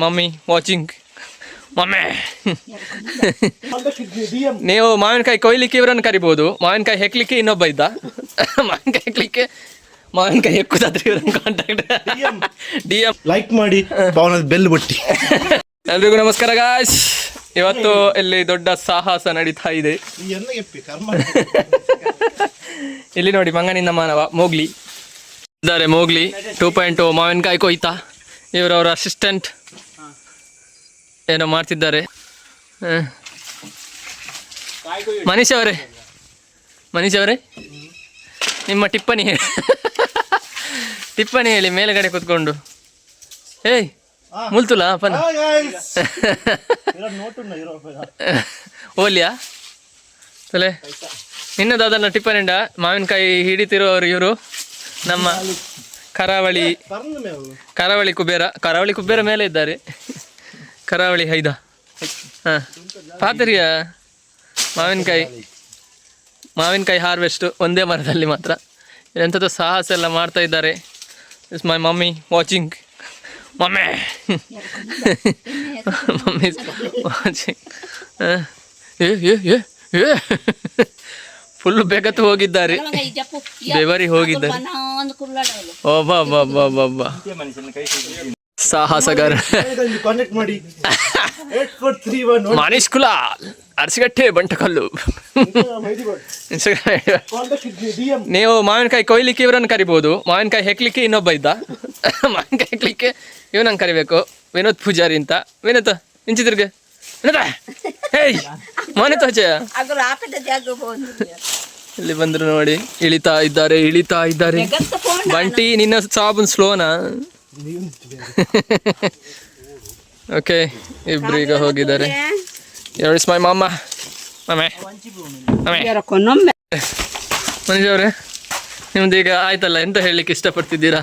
Mummy watching. Mummy ನೀವು ಮಾವಿನಕಾಯಿ ಕೊಯ್ಲಿಕ್ಕೆ ಇವರನ್ನು ಕರಿಬಹುದು, ಮಾವಿನಕಾಯಿ ಹೆಕ್ಲಿಕ್ಕೆ ಇನ್ನೊಬ್ಬ ಇದ್ದ. ಮಾವಿನಕಾಯಿ ಹೆಕ್ಲಿಕ್ಕೆ, ಮಾವಿನಕಾಯಿ ಹೆಕ್ಕುದಾದ್ರೆ ಇವರನ್ನು ಕಾಂಟ್ಯಾಕ್ಟ್. DM ಲೈಕ್ ಮಾಡಿ, ಪವನದ ಬೆಲ್ ಬಟ್ಟಿ. ಎಲ್ರಿಗೂ ನಮಸ್ಕಾರ ಗಾಯ್ಸ್. ಇವತ್ತು ಇಲ್ಲಿ ದೊಡ್ಡ ಸಾಹಸ ನಡೀತಾ ಇದೆ. ಇಲ್ಲಿ ನೋಡಿ, ಮಂಗನಿಂದ ಮಾನವ ಮೋಗ್ಲಿ ಇದ್ದಾರೆ. ಮೋಗ್ಲಿ 2.0 ಮಾವಿನಕಾಯಿ ಕೊಯ್ತಾ. ಇವರವರ ಅಸಿಸ್ಟೆಂಟ್ ಏನೋ ಮಾಡ್ತಿದ್ದಾರೆ. ಮನೀಶ್ ಅವರೇ, ನಿಮ್ಮ ಟಿಪ್ಪಣಿ ಹೇಳಿ ಮೇಲುಗಡೆ ಕೂತ್ಕೊಂಡು. ಏಯ್ ಮುಲ್ತುಲಾ ಪನ ಓಲಿಯಾ ತಲೆ ನಿನ್ನದಾದಲ್ಲ ಟಿಪ್ಪನಿಂಡ ಮಾವಿನಕಾಯಿ ಹಿಡಿತಿರುವವರು ಇವರು ನಮ್ಮ ಕರಾವಳಿ ಕುಬೇರ ಮೇಲೆ ಇದ್ದಾರೆ. ಕರಾವಳಿ ಹೈದ ಹಾಂ ಪಾತರಿಯ ಮಾವಿನಕಾಯಿ ಹಾರ್ವೆಸ್ಟ್ ಒಂದೇ ಮರದಲ್ಲಿ ಮಾತ್ರ. ಎಂಥದ್ದು ಸಾಹಸ ಎಲ್ಲ ಮಾಡ್ತಾ ಇದ್ದಾರೆ. Is my mummy watching. Mummy watching. Full ಬೆಗತ್ತು ಹೋಗಿದ್ದಾರೆ, ಬೆವರಿ ಹೋಗಿದ್ದಾರೆ. ಒಬ್ಬ ಸಾಹಸಗಾರ ಮನೀಶ್ ಕುಲಾಲ್ ಅರಸಿಗಟ್ಟೆ ಬಂಟಕಲ್ಲು. ನೀವು ಮಾವಿನಕಾಯಿ ಕೊಯ್ಲಿಕ್ಕೆ ಇವರನ್ನು ಕರಿಬಹುದು, ಮಾವಿನಕಾಯಿ ಹೆಕ್ಲಿಕ್ಕೆ ಇನ್ನೊಬ್ಬ ಇದ್ದ. ಮಾವಿನಕಾಯಿ ಹೆಕ್ಲಿಕ್ಕೆ ಇವನಂಗೆ ಕರಿಬೇಕು, ವಿನೋದ್ ಪೂಜಾರಿ ಅಂತ. ವಿನೋದ್ ಇಂಚಿದ್ರಿಗೆ ಹೇಯ್ ಮಾನಿತ ಇಲ್ಲಿ ಬಂದ್ರು ನೋಡಿ. ಇಳಿತಾ ಇದ್ದಾರೆ. ಬಂಟಿ ನಿನ್ನ ಸಾಬೂನ್ ಸ್ಲೋನಾ? ಓಕೆ, ಇಬ್ರು ಈಗ ಹೋಗಿದ್ದಾರೆ. ಮನೀಶ್ ಅವರೇ, ನಿಮ್ದು ಈಗ ಆಯ್ತಲ್ಲ, ಎಂತ ಹೇಳಲಿಕ್ಕೆ ಇಷ್ಟಪಡ್ತಿದ್ದೀರಾ?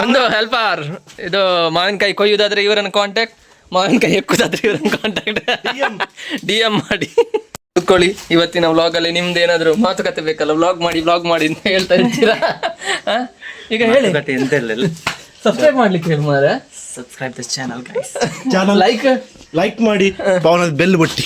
ಒಂದು ಹೆಲ್ಪರ್. ಇದು ಮಾವಿನಕಾಯಿ ಕೊಯ್ಯುವುದಾದ್ರೆ ಇವರನ್ನು ಕಾಂಟ್ಯಾಕ್ಟ್, ಮಾವಿನಕಾಯಿ ಹೆಕ್ಕುದಾದ್ರೆ ಇವರನ್ನು ಕಾಂಟ್ಯಾಕ್ಟ್. DM ಮಾಡಿ ಕೂತ್ಕೊಳ್ಳಿ. ಇವತ್ತಿನ ವ್ಲಾಗಲ್ಲಿ ನಿಮ್ದು ಏನಾದರೂ ಮಾತುಕತೆ ಬೇಕಲ್ಲ, ವ್ಲಾಗ್ ಮಾಡಿ ಅಂತ ಹೇಳ್ತಾ ಇರ್ತೀರಾ. ಈಗ ಹೇಳಿ, ಸಬ್ಸ್ಕ್ರೈಬ್ ಮಾಡ್ಲಿಕ್ಕೆ ಹೇಳಿ ಮಾರ. Subscribe this channel guys. Like ಮಾಡಿ, ಪವನದ ಬೆಲ್ ಬಟ್ಟಿ.